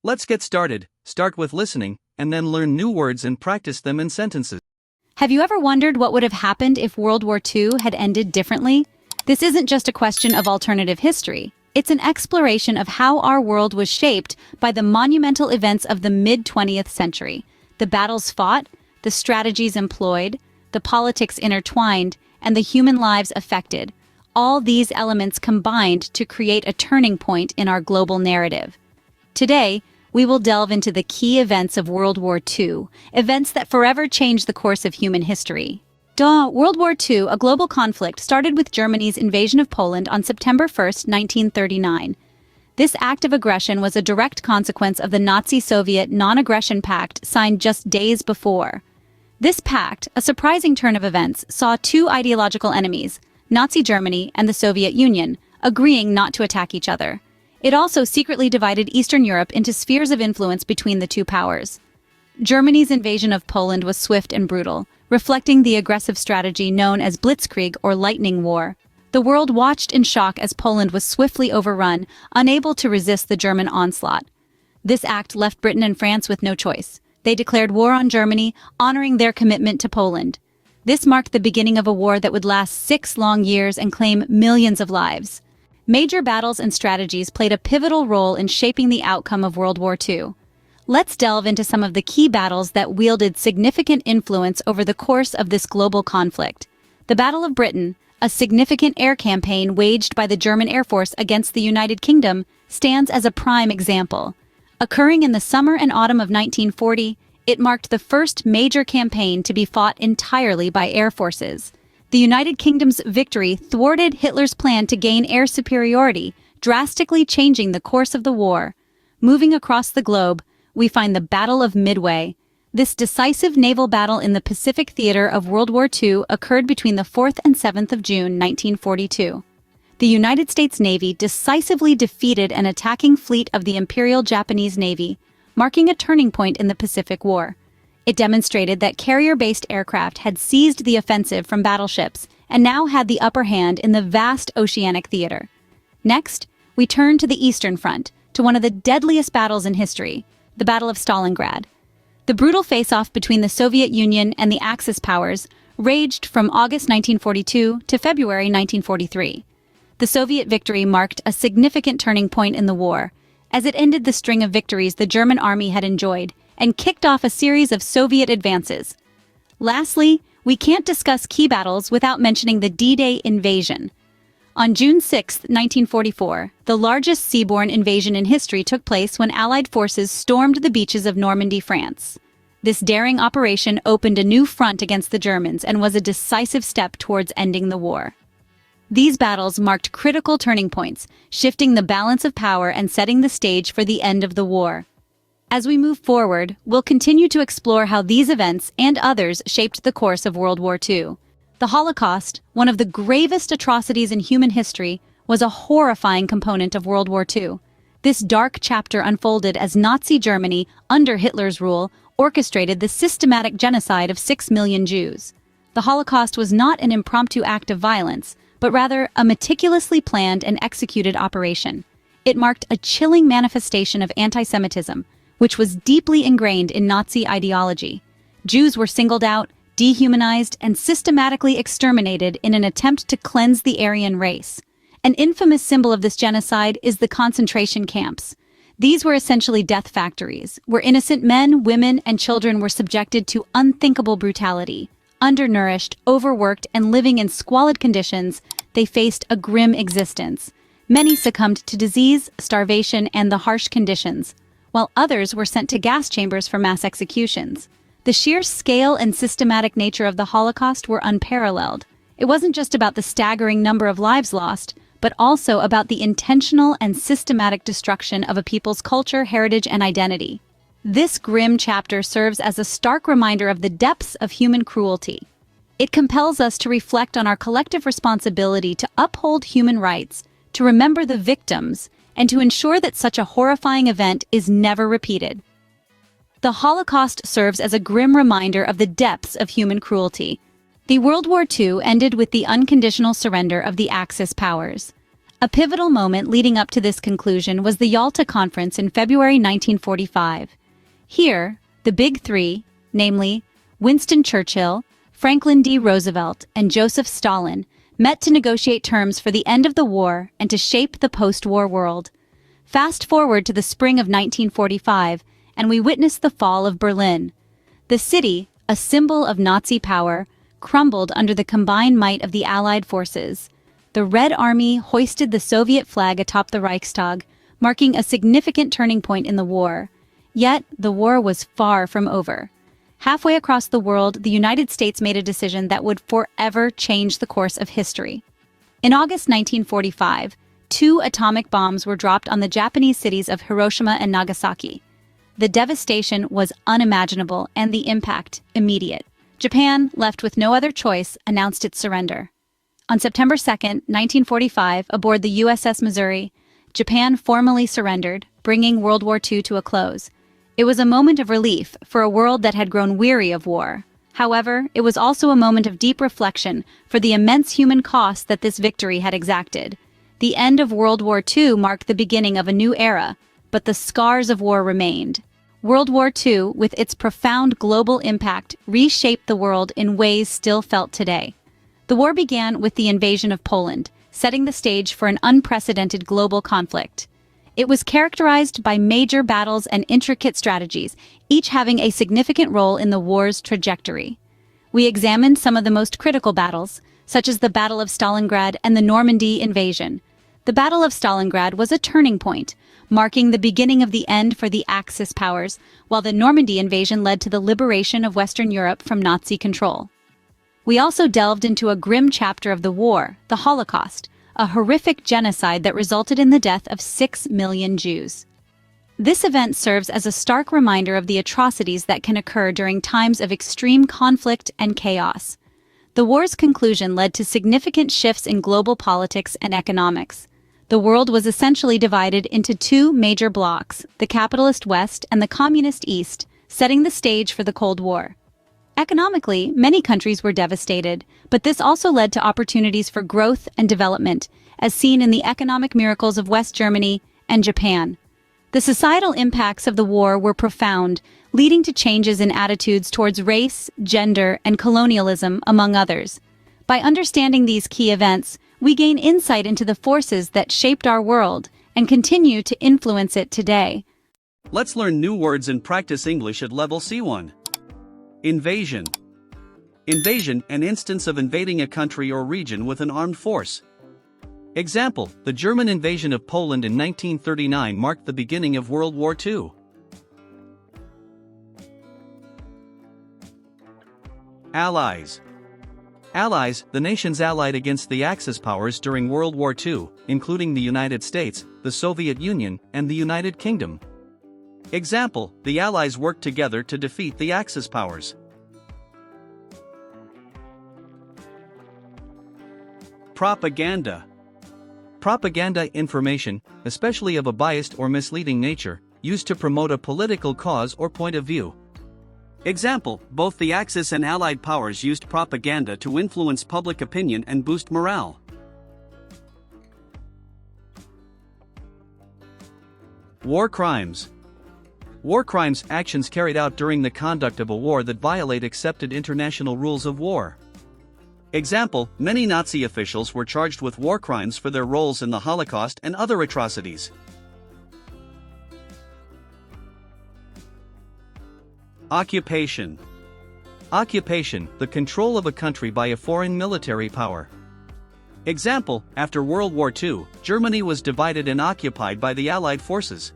Let's get started. Start with listening, and then learn new words and practice them in sentences. Have you ever wondered what would have happened if World War II had ended differently? This isn't just a question of alternative history. It's an exploration of how our world was shaped by the monumental events of the mid-20th century. The battles fought, the strategies employed, the politics intertwined, and the human lives affected. All these elements combined to create a turning point in our global narrative. Today, we will delve into the key events of World War II, events that forever changed the course of human history. World War II, a global conflict, started with Germany's invasion of Poland on September 1, 1939. This act of aggression was a direct consequence of the Nazi-Soviet non-aggression pact signed just days before. This pact, a surprising turn of events, saw two ideological enemies, Nazi Germany and the Soviet Union, agreeing not to attack each other. It also secretly divided Eastern Europe into spheres of influence between the two powers. Germany's invasion of Poland was swift and brutal, reflecting the aggressive strategy known as Blitzkrieg or Lightning War. The world watched in shock as Poland was swiftly overrun, unable to resist the German onslaught. This act left Britain and France with no choice. They declared war on Germany, honoring their commitment to Poland. This marked the beginning of a war that would last 6 long years and claim millions of lives. Major battles and strategies played a pivotal role in shaping the outcome of World War II. Let's delve into some of the key battles that wielded significant influence over the course of this global conflict. The Battle of Britain, a significant air campaign waged by the German Air Force against the United Kingdom, stands as a prime example. Occurring in the summer and autumn of 1940, it marked the first major campaign to be fought entirely by air forces. The United Kingdom's victory thwarted Hitler's plan to gain air superiority, drastically changing the course of the war. Moving across the globe, we find the Battle of Midway. This decisive naval battle in the Pacific theater of World War II occurred between the 4th and 7th of June 1942. The United States Navy decisively defeated an attacking fleet of the Imperial Japanese Navy, marking a turning point in the Pacific War. It demonstrated that carrier-based aircraft had seized the offensive from battleships and now had the upper hand in the vast oceanic theater. Next, we turn to the Eastern Front, to one of the deadliest battles in history, the Battle of Stalingrad. The brutal face-off between the Soviet Union and the Axis powers raged from August 1942 to February 1943. The Soviet victory marked a significant turning point in the war, as it ended the string of victories the German army had enjoyed and kicked off a series of Soviet advances. Lastly, we can't discuss key battles without mentioning the D-Day invasion. On June 6, 1944, the largest seaborne invasion in history took place when Allied forces stormed the beaches of Normandy, France. This daring operation opened a new front against the Germans and was a decisive step towards ending the war. These battles marked critical turning points, shifting the balance of power and setting the stage for the end of the war. As we move forward, we'll continue to explore how these events and others shaped the course of World War II. The Holocaust, one of the gravest atrocities in human history, was a horrifying component of World War II. This dark chapter unfolded as Nazi Germany, under Hitler's rule, orchestrated the systematic genocide of 6 million Jews. The Holocaust was not an impromptu act of violence, but rather a meticulously planned and executed operation. It marked a chilling manifestation of anti-Semitism, which was deeply ingrained in Nazi ideology. Jews were singled out, dehumanized, and systematically exterminated in an attempt to cleanse the Aryan race. An infamous symbol of this genocide is the concentration camps. These were essentially death factories, where innocent men, women, and children were subjected to unthinkable brutality. Undernourished, overworked, and living in squalid conditions, they faced a grim existence. Many succumbed to disease, starvation, and the harsh conditions, while others were sent to gas chambers for mass executions. The sheer scale and systematic nature of the Holocaust were unparalleled. It wasn't just about the staggering number of lives lost, but also about the intentional and systematic destruction of a people's culture, heritage, and identity. This grim chapter serves as a stark reminder of the depths of human cruelty. It compels us to reflect on our collective responsibility to uphold human rights, to remember the victims, and to ensure that such a horrifying event is never repeated. The Holocaust serves as a grim reminder of the depths of human cruelty. The World War II ended with the unconditional surrender of the Axis powers. A pivotal moment leading up to this conclusion was the Yalta Conference in February 1945. Here, the Big Three, namely Winston Churchill, Franklin D. Roosevelt, and Joseph Stalin, met to negotiate terms for the end of the war and to shape the post-war world. Fast forward to the spring of 1945, and we witness the fall of Berlin. The city, a symbol of Nazi power, crumbled under the combined might of the Allied forces. The Red Army hoisted the Soviet flag atop the Reichstag, marking a significant turning point in the war. Yet, the war was far from over. Halfway across the world, the United States made a decision that would forever change the course of history. In August 1945, 2 atomic bombs were dropped on the Japanese cities of Hiroshima and Nagasaki. The devastation was unimaginable and the impact immediate. Japan, left with no other choice, announced its surrender. On September 2, 1945, aboard the USS Missouri, Japan formally surrendered, bringing World War II to a close. It was a moment of relief for a world that had grown weary of war. However, it was also a moment of deep reflection for the immense human cost that this victory had exacted. The end of World War II marked the beginning of a new era, but the scars of war remained. World War II, with its profound global impact, reshaped the world in ways still felt today. The war began with the invasion of Poland, setting the stage for an unprecedented global conflict. It was characterized by major battles and intricate strategies, each having a significant role in the war's trajectory. We examined some of the most critical battles, such as the Battle of Stalingrad and the Normandy invasion. The Battle of Stalingrad was a turning point, marking the beginning of the end for the Axis powers, while the Normandy invasion led to the liberation of Western Europe from Nazi control. We also delved into a grim chapter of the war, the Holocaust, a horrific genocide that resulted in the death of 6 million Jews. This event serves as a stark reminder of the atrocities that can occur during times of extreme conflict and chaos. The war's conclusion led to significant shifts in global politics and economics. The world was essentially divided into 2 major blocs, the capitalist West and the communist East, setting the stage for the Cold War. Economically, many countries were devastated, but this also led to opportunities for growth and development, as seen in the economic miracles of West Germany and Japan. The societal impacts of the war were profound, leading to changes in attitudes towards race, gender, and colonialism, among others. By understanding these key events, we gain insight into the forces that shaped our world and continue to influence it today. Let's learn new words and practice English at level C1. Invasion. Invasion, an instance of invading a country or region with an armed force. Example, the German invasion of Poland in 1939 marked the beginning of World War II. Allies. Allies, the nations allied against the Axis powers during World War II, including the United States, the Soviet Union, and the United Kingdom. Example, the Allies worked together to defeat the Axis powers. Propaganda. Propaganda, information, especially of a biased or misleading nature, used to promote a political cause or point of view. Example, both the Axis and Allied powers used propaganda to influence public opinion and boost morale. War crimes. War crimes, actions carried out during the conduct of a war that violate accepted international rules of war. Example, many Nazi officials were charged with war crimes for their roles in the Holocaust and other atrocities. Occupation. Occupation, the control of a country by a foreign military power. Example, after World War II, Germany was divided and occupied by the Allied forces.